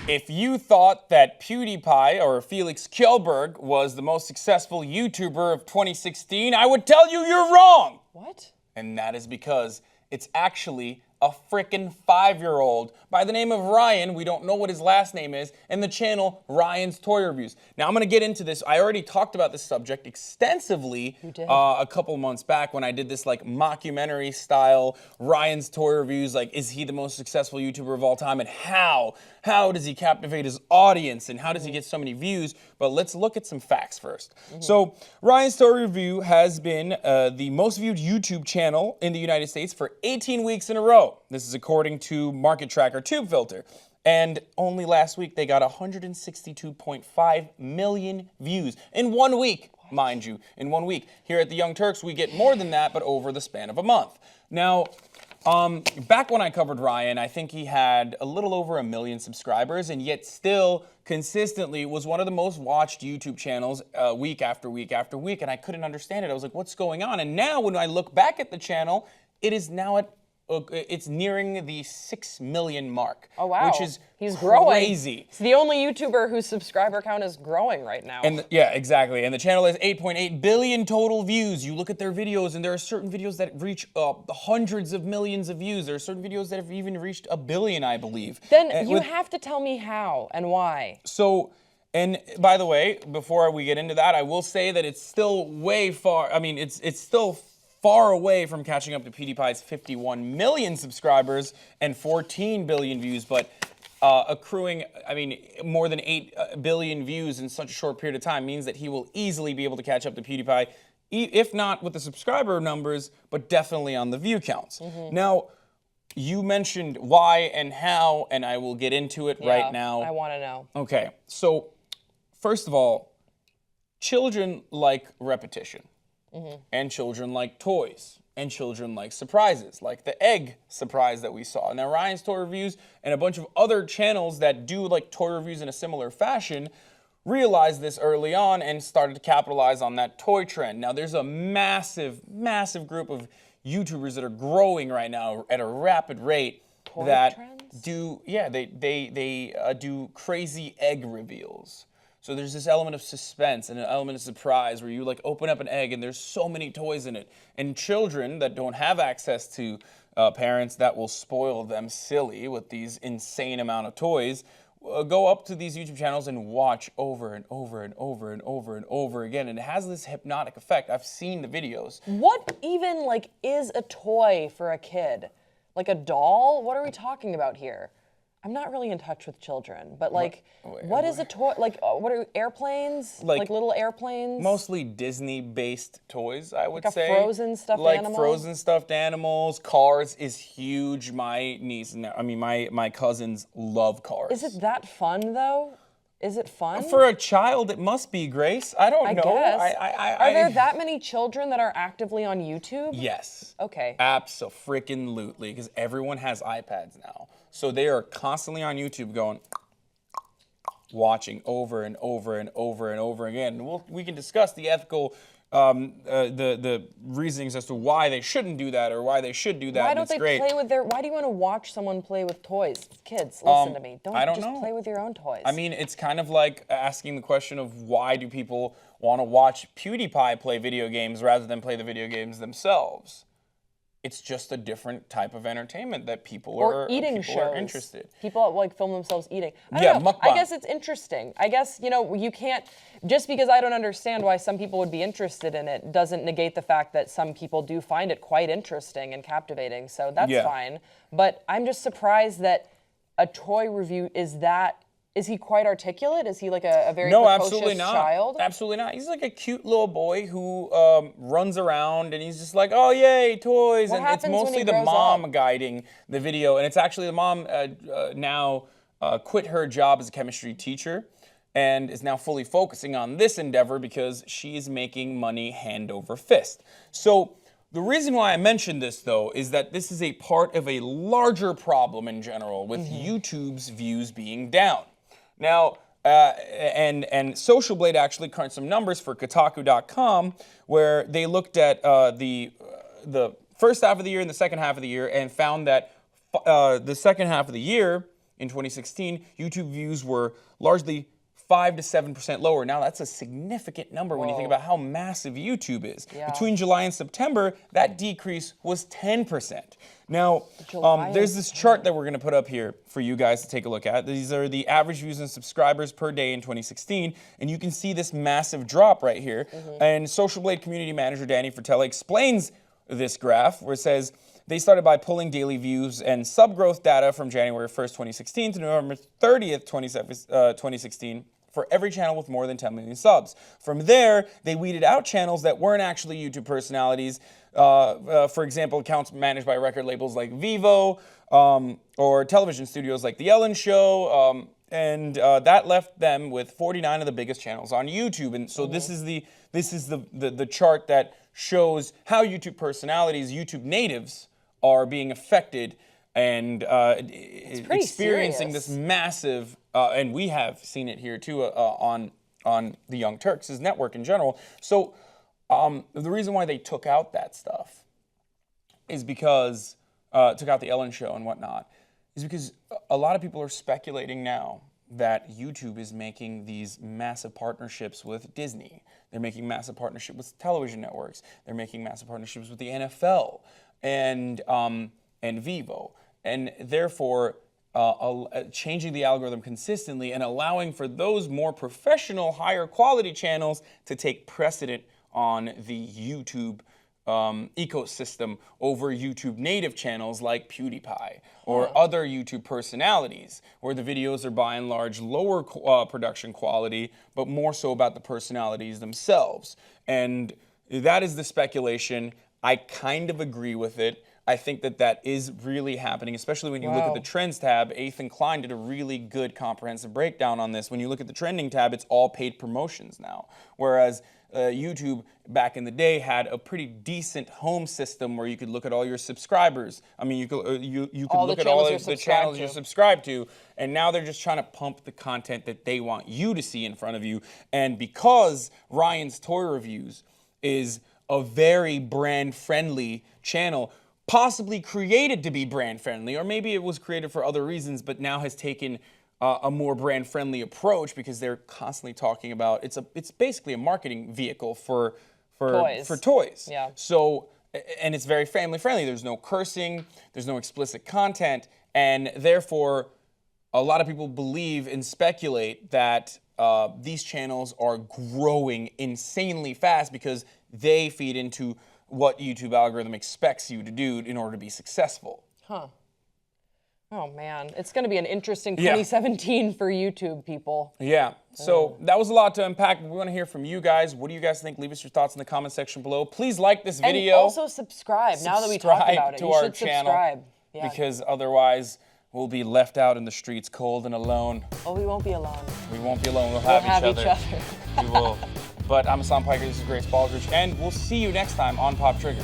If you thought that PewDiePie or Felix Kjellberg was the most successful YouTuber of 2016, I would tell you you're wrong. What? And that is because it's actually a frickin' 5-year-old by the name of Ryan. We don't know what his last name is, and the channel Ryan's Toy Reviews. Now I'm gonna get into this. I already talked about this subject extensively a couple months back when I did this like mockumentary style Ryan's Toy Reviews. Like, is he the most successful YouTuber of all time, and how does he captivate his audience, and how does he get so many views? But let's look at some facts first. So Ryan's Toy Review has been the most viewed YouTube channel in the United States for 18 weeks in a row. This is according to market tracker TubeFilter. And only last week they got 162.5 million views in 1 week, mind you, in 1 week. Here at the Young Turks, we get more than that, but over the span of a month. Now, back when I covered Ryan, I think he had a little over 1 million subscribers, and yet still consistently was one of the most watched YouTube channels week after week after week, and I couldn't understand it. I was like, what's going on? And now when I look back at the channel, it is now at it's nearing the 6 million mark. Oh wow! Which is He's growing. Crazy. It's the only YouTuber whose subscriber count is growing right now. And yeah, exactly. And the channel has 8.8 billion total views. You look at their videos, and there are certain videos that reach hundreds of millions of views. There are certain videos that have even reached 1 billion, I believe. Then you have to tell me how and why. So. And by the way, before we get into that, I will say that it's still way far. I mean, it's still far away from catching up to PewDiePie's 51 million subscribers and 14 billion views, but accruing, I mean, more than 8 billion views in such a short period of time means that he will easily be able to catch up to PewDiePie, if not with the subscriber numbers, but definitely on the view counts. Now, you mentioned why and how, and I will get into it right now. I want to know. Okay, so first of all, children like repetition. And children like toys, and children like surprises, like the egg surprise that we saw. Now Ryan's Toy Reviews and a bunch of other channels that do like toy reviews in a similar fashion realized this early on and started to capitalize on that toy trend. Now there's a massive, massive group of YouTubers that are growing right now at a rapid rate that do, they do crazy egg reveals. So there's this element of suspense and an element of surprise where you like open up an egg and there's so many toys in it. And children that don't have access to parents that will spoil them silly with these insane amount of toys go up to these YouTube channels and watch over and over and over and over and over again. And it has this hypnotic effect. I've seen the videos. What even like is a toy for a kid? Like a doll? What are we talking about here? I'm not really in touch with children, but like, what is a toy? Like, what are airplanes? Like little airplanes? Mostly Disney-based toys, I would say. Like a frozen stuffed animal? Like frozen stuffed animals. Cars is huge. My niece, I mean, my cousins love cars. Is it that fun though? Is it fun? For a child, it must be, Grace. I don't know. Guess. Are there that many children that are actively on YouTube? Yes. Okay. Abso-freaking-lutely, because everyone has iPads now. So they are constantly on YouTube going, watching over and over and over and over again. And we can discuss the ethical, the reasonings as to why they shouldn't do that or why they should do that. Why don't they play with their? Why do you want to watch someone play with toys? Kids, listen to me. Don't just play with your own toys. I mean, it's kind of like asking the question of why do people want to watch PewDiePie play video games rather than play the video games themselves? It's just a different type of entertainment that people are interested. People like film themselves eating. I Yeah, don't know. mukbang. I guess it's interesting. I guess, you know, you can't, just because I don't understand why some people would be interested in it doesn't negate the fact that some people do find it quite interesting and captivating. So that's fine. But I'm just surprised that a toy review is he quite articulate? Is he like a very precocious child? Absolutely not. He's like a cute little boy who runs around and he's just like, oh yay, toys. What and it's happens when mostly he the grows mom up? guiding the video. And it's actually the mom now quit her job as a chemistry teacher and is now fully focusing on this endeavor because she is making money hand over fist. So the reason why I mentioned this, though, is that this is a part of a larger problem in general with YouTube's views being down. Now, and Social Blade actually crunched some numbers for Kotaku.com where they looked at the first half of the year and the second half of the year and found that the second half of the year, in 2016, YouTube views were largely 5 to 7% lower. Now that's a significant number when you think about how massive YouTube is. Yeah. Between July and September, that decrease was 10%. Now, there's this chart that we're going to put up here for you guys to take a look at. These are the average views and subscribers per day in 2016, and you can see this massive drop right here. And Social Blade community manager Danny Fratelli explains this graph where it says, they started by pulling daily views and sub growth data from January 1st, 2016 to November 30th, 2016 for every channel with more than 10 million subs. From there, they weeded out channels that weren't actually YouTube personalities. For example, accounts managed by record labels like Vivo or television studios like The Ellen Show. And that left them with 49 of the biggest channels on YouTube. And so this is the chart that shows how YouTube personalities, YouTube natives, are being affected and experiencing this massive, and we have seen it here too on the Young Turks' network in general. So the reason why they took out that stuff is because, took out the Ellen Show and whatnot, is because a lot of people are speculating now that YouTube is making these massive partnerships with Disney. They're making massive partnerships with television networks. They're making massive partnerships with the NFL and Vivo. And therefore, changing the algorithm consistently and allowing for those more professional, higher quality channels to take precedent on the YouTube ecosystem over YouTube native channels like PewdiePie or other YouTube personalities, where the videos are by and large lower production quality, but more so about the personalities themselves. And that is the speculation. I kind of agree with it. I think that is really happening, especially when you look at the Trends tab. Ethan Klein did a really good comprehensive breakdown on this. When you look at the Trending tab, it's all paid promotions now. Whereas YouTube back in the day had a pretty decent home system where you could look at all your subscribers. I mean, you could look at all of the channels you're subscribed to, and now they're just trying to pump the content that they want you to see in front of you. And because Ryan's Toy Reviews is a very brand-friendly channel, possibly created to be brand friendly, or maybe it was created for other reasons, but now has taken a more brand friendly approach because they're constantly talking about it's basically a marketing vehicle for toys. Yeah. So, and it's very family friendly. There's no cursing, there's no explicit content, and therefore a lot of people believe and speculate that these channels are growing insanely fast because they feed into what YouTube algorithm expects you to do in order to be successful. Huh. Oh man, it's going to be an interesting 2017 for YouTube people. Yeah, so that was a lot to unpack. We want to hear from you guys. What do you guys think? Leave us your thoughts in the comment section below. Please like this video. And also subscribe. Now that we talked about it, to you our should channel, subscribe. Yeah. Because otherwise we'll be left out in the streets cold and alone. Oh, we won't be alone. We won't be alone. We'll have each other. We will. But I'm Hasan Piker, this is Grace Baldridge, and we'll see you next time on Pop Trigger.